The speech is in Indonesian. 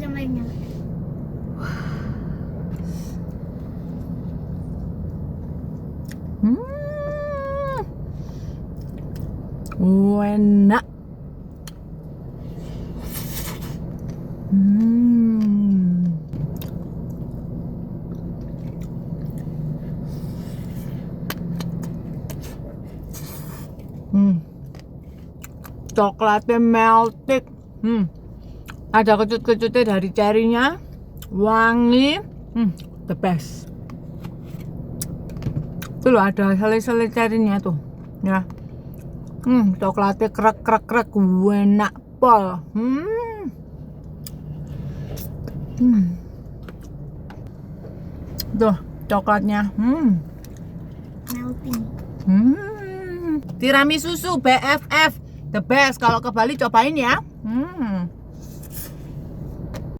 yang lainnya. Enak. Coklatnya melted. Ada kecut-kecutnya dari cherry-nya, wangi, the best. Itu loh, ada selai-selai cherry-nya tuh, ya. Coklatnya krek, enak pol. Tuh coklatnya, Melting. Tiramisu BFF, the best. Kalau ke Bali cobain ya.